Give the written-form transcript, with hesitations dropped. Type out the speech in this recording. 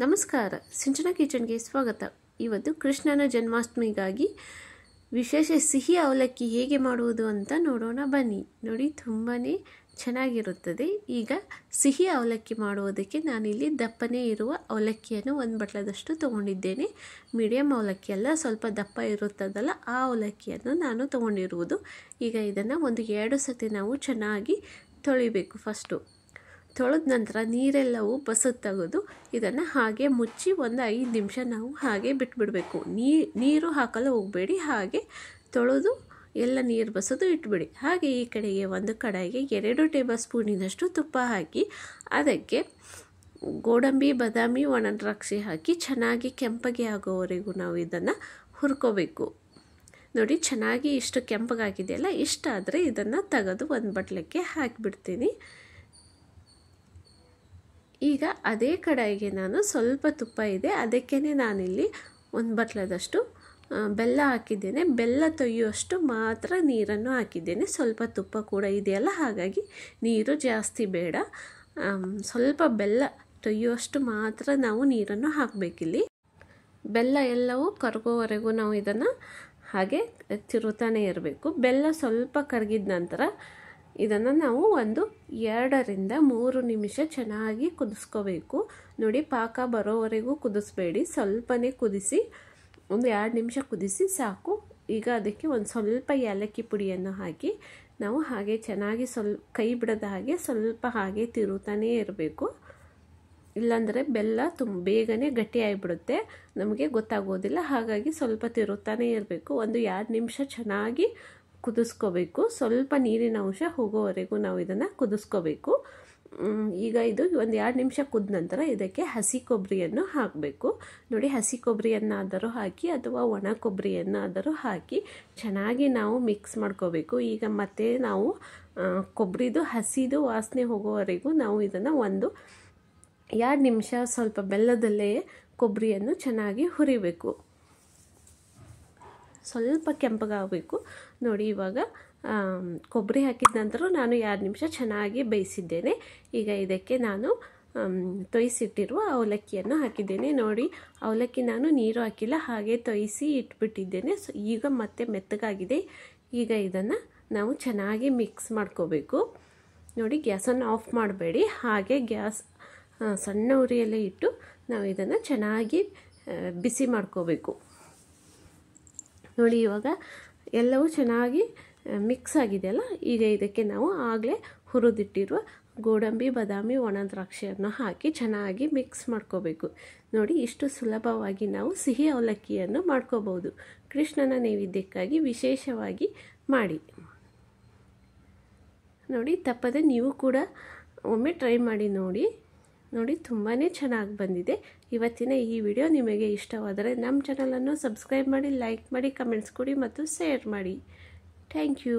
ನಮಸ್ಕಾರ, ಸಿಂಚನ ಕಿಚನ್ಗೆ ಸ್ವಾಗತ. ಇವತ್ತು ಕೃಷ್ಣನ ಜನ್ಮಾಷ್ಟಮಿಗಾಗಿ ವಿಶೇಷ ಸಿಹಿ ಅವಲಕ್ಕಿ ಹೇಗೆ ಮಾಡುವುದು ಅಂತ ನೋಡೋಣ ಬನ್ನಿ. ನೋಡಿ, ತುಂಬಾ ಚೆನ್ನಾಗಿರುತ್ತದೆ. ಈಗ ಸಿಹಿ ಅವಲಕ್ಕಿ ಮಾಡುವುದಕ್ಕೆ ನಾನಿಲ್ಲಿ ದಪ್ಪನೇ ಇರುವ ಅವಲಕ್ಕಿಯನ್ನು 1 ಬಟ್ಲದಷ್ಟು ತೊಗೊಂಡಿದ್ದೇನೆ. ಮೀಡಿಯಮ್ ಅವಲಕ್ಕಿ ಅಲ್ಲ, ಸ್ವಲ್ಪ ದಪ್ಪ ಇರುತ್ತದಲ್ಲ, ಆ ಅವಲಕ್ಕಿಯನ್ನು ನಾನು ತೊಗೊಂಡಿರುವುದು. ಈಗ ಇದನ್ನು 1-2 ಸತಿ ನಾವು ಚೆನ್ನಾಗಿ ತೊಳಿಬೇಕು. ಫಸ್ಟು ತೊಳೆದ ನಂತರ ನೀರೆಲ್ಲವೂ ಬಸದು ತೆಗೆದು ಇದನ್ನು ಹಾಗೆ ಮುಚ್ಚಿ 5 ನಿಮಿಷ ನಾವು ಹಾಗೆ ಬಿಟ್ಬಿಡಬೇಕು. ನೀರು ಹಾಕಲು ಹೋಗಬೇಡಿ, ಹಾಗೆ ತೊಳೆದು ಎಲ್ಲ ನೀರು ಬಸದು ಇಟ್ಬಿಡಿ. ಹಾಗೆ ಈ ಕಡೆಗೆ ಒಂದು ಕಡಾಯಿಗೆ 2 ಟೇಬಲ್ ಸ್ಪೂನಿನಷ್ಟು ತುಪ್ಪ ಹಾಕಿ ಅದಕ್ಕೆ ಗೋಡಂಬಿ, ಬಾದಾಮಿ, ಒಣ ದ್ರಾಕ್ಷಿ ಹಾಕಿ ಚೆನ್ನಾಗಿ ಕೆಂಪಗೆ ಆಗೋವರೆಗೂ ನಾವು ಇದನ್ನು ಹುರ್ಕೋಬೇಕು. ನೋಡಿ, ಚೆನ್ನಾಗಿ ಇಷ್ಟು ಕೆಂಪಗಾಗಿದೆಯಲ್ಲ, ಇಷ್ಟಾದರೆ ಇದನ್ನು ತೆಗೆದು ಒಂದು ಬಟ್ಲಕ್ಕೆ ಹಾಕಿಬಿಡ್ತೀನಿ. ಈಗ ಅದೇ ಕಡಾಯಿಗೆ ನಾನು ಸ್ವಲ್ಪ ತುಪ್ಪ ಇದೆ, ಅದಕ್ಕೇ ನಾನಿಲ್ಲಿ 1 ಬಟ್ಲದಷ್ಟು ಬೆಲ್ಲ ಹಾಕಿದ್ದೇನೆ. ಬೆಲ್ಲ ತೊಯ್ಯುವಷ್ಟು ಮಾತ್ರ ನೀರನ್ನು ಹಾಕಿದ್ದೇನೆ. ಸ್ವಲ್ಪ ತುಪ್ಪ ಕೂಡ ಇದೆಯಲ್ಲ, ಹಾಗಾಗಿ ನೀರು ಜಾಸ್ತಿ ಬೇಡ. ಸ್ವಲ್ಪ ಬೆಲ್ಲ ತೊಯ್ಯುವಷ್ಟು ಮಾತ್ರ ನಾವು ನೀರನ್ನು ಹಾಕಬೇಕಿಲ್ಲಿ. ಬೆಲ್ಲ ಎಲ್ಲವೂ ಕರಗೋವರೆಗೂ ನಾವು ಇದನ್ನು ಹಾಗೆ ತಿರುತ್ತಾನೆ ಇರಬೇಕು. ಬೆಲ್ಲ ಸ್ವಲ್ಪ ಕರಗಿದ ನಂತರ ಇದನ್ನು ನಾವು 2-3 ನಿಮಿಷ ಚೆನ್ನಾಗಿ ಕುದಿಸ್ಕೋಬೇಕು. ನೋಡಿ, ಪಾಕ ಬರೋವರೆಗೂ ಕುದಿಸ್ಬೇಡಿ, ಸ್ವಲ್ಪನೇ ಕುದಿಸಿ 2 ನಿಮಿಷ ಕುದಿಸಿ ಸಾಕು. ಈಗ ಅದಕ್ಕೆ ಸ್ವಲ್ಪ ಏಲಕ್ಕಿ ಪುಡಿಯನ್ನು ಹಾಕಿ ನಾವು ಹಾಗೆ ಚೆನ್ನಾಗಿ ಕೈ ಬಿಡದ ಹಾಗೆ ಸ್ವಲ್ಪ ಹಾಗೆ ತಿರುತ್ತಾನೇ ಇರಬೇಕು. ಇಲ್ಲಾಂದರೆ ಬೆಲ್ಲ ಬೇಗನೆ ಗಟ್ಟಿಯಾಗಿಬಿಡುತ್ತೆ, ನಮಗೆ ಗೊತ್ತಾಗೋದಿಲ್ಲ. ಹಾಗಾಗಿ ಸ್ವಲ್ಪ ತಿರುತ್ತಾನೇ ಇರಬೇಕು. 2 ನಿಮಿಷ ಚೆನ್ನಾಗಿ ಕುದಿಸ್ಕೋಬೇಕು. ಸ್ವಲ್ಪ ನೀರಿನ ಅಂಶ ಹೋಗೋವರೆಗೂ ನಾವು ಇದನ್ನು ಕುದಿಸ್ಕೋಬೇಕು. ಈಗ ಇದು 2 ನಿಮಿಷ ಕುದ ನಂತರ ಇದಕ್ಕೆ ಹಸಿ ಕೊಬ್ಬರಿಯನ್ನು ಹಾಕಬೇಕು. ನೋಡಿ, ಹಸಿ ಕೊಬ್ಬರಿಯನ್ನಾದರೂ ಹಾಕಿ ಅಥವಾ ಒಣ ಕೊಬ್ಬರಿಯನ್ನಾದರೂ ಹಾಕಿ ಚೆನ್ನಾಗಿ ನಾವು ಮಿಕ್ಸ್ ಮಾಡ್ಕೋಬೇಕು. ಈಗ ಮತ್ತೆ ನಾವು ಕೊಬ್ಬರಿದು ಹಸಿದು ವಾಸನೆ ಹೋಗೋವರೆಗೂ ನಾವು ಇದನ್ನು 2 ನಿಮಿಷ ಸ್ವಲ್ಪ ಬೆಲ್ಲದಲ್ಲೇ ಕೊಬ್ಬರಿಯನ್ನು ಚೆನ್ನಾಗಿ ಹುರಿಬೇಕು. ಸ್ವಲ್ಪ ಕೆಂಪಗಾಗಬೇಕು. ನೋಡಿ, ಇವಾಗ ಕೊಬ್ಬರಿ ಹಾಕಿದ ನಂತರ ನಾನು 2 ನಿಮಿಷ ಚೆನ್ನಾಗಿ ಬೇಯಿಸಿದ್ದೇನೆ. ಈಗ ಇದಕ್ಕೆ ನಾನು ತೊಯಿಸಿಟ್ಟಿರುವ ಅವಲಕ್ಕಿಯನ್ನು ಹಾಕಿದ್ದೇನೆ. ನೋಡಿ, ಅವಲಕ್ಕಿ ನಾನು ನೀರು ಹಾಕಿಲ್ಲ, ಹಾಗೆ ತೊಯಿಸಿ ಇಟ್ಬಿಟ್ಟಿದ್ದೇನೆ. ಈಗ ಮತ್ತೆ ಮೆತ್ತಗಾಗಿದೆ. ಈಗ ಇದನ್ನು ನಾವು ಚೆನ್ನಾಗಿ ಮಿಕ್ಸ್ ಮಾಡ್ಕೋಬೇಕು. ನೋಡಿ, ಗ್ಯಾಸನ್ನು ಆಫ್ ಮಾಡಬೇಡಿ, ಹಾಗೆ ಗ್ಯಾಸ್ ಸಣ್ಣ ಉರಿಯಲ್ಲೇ ಇಟ್ಟು ನಾವು ಇದನ್ನು ಚೆನ್ನಾಗಿ ಬಿಸಿ ಮಾಡ್ಕೋಬೇಕು. ನೋಡಿ, ಇವಾಗ ಎಲ್ಲವೂ ಚೆನ್ನಾಗಿ ಮಿಕ್ಸ್ ಆಗಿದೆಯಲ್ಲ, ಈಗ ಇದಕ್ಕೆ ನಾವು ಆಗಲೇ ಹುರಿದಿಟ್ಟಿರುವ ಗೋಡಂಬಿ, ಬಾದಾಮಿ, ಒಣ ದ್ರಾಕ್ಷಿಯನ್ನು ಹಾಕಿ ಚೆನ್ನಾಗಿ ಮಿಕ್ಸ್ ಮಾಡ್ಕೋಬೇಕು. ನೋಡಿ, ಇಷ್ಟು ಸುಲಭವಾಗಿ ನಾವು ಸಿಹಿ ಅವಲಕ್ಕಿಯನ್ನು ಮಾಡ್ಕೋಬಹುದು. ಕೃಷ್ಣನ ನೈವೇದ್ಯಕ್ಕಾಗಿ ವಿಶೇಷವಾಗಿ ಮಾಡಿ. ನೋಡಿ, ತಪ್ಪದೆ ನೀವು ಕೂಡ ಒಮ್ಮೆ ಟ್ರೈ ಮಾಡಿ ನೋಡಿ. ನೋಡಿ, ತುಂಬಾ ಚೆನ್ನಾಗಿ ಬಂದಿದೆ. ಇವತ್ತಿನ ಈ ವಿಡಿಯೋ ನಿಮಗೆ ಇಷ್ಟವಾದರೆ ನಮ್ಮ ಚಾನಲನ್ನು ಸಬ್ಸ್ಕ್ರೈಬ್ ಮಾಡಿ, ಲೈಕ್ ಮಾಡಿ, ಕಮೆಂಟ್ಸ್ ಕೊಡಿ ಮತ್ತು ಶೇರ್ ಮಾಡಿ. Thank you.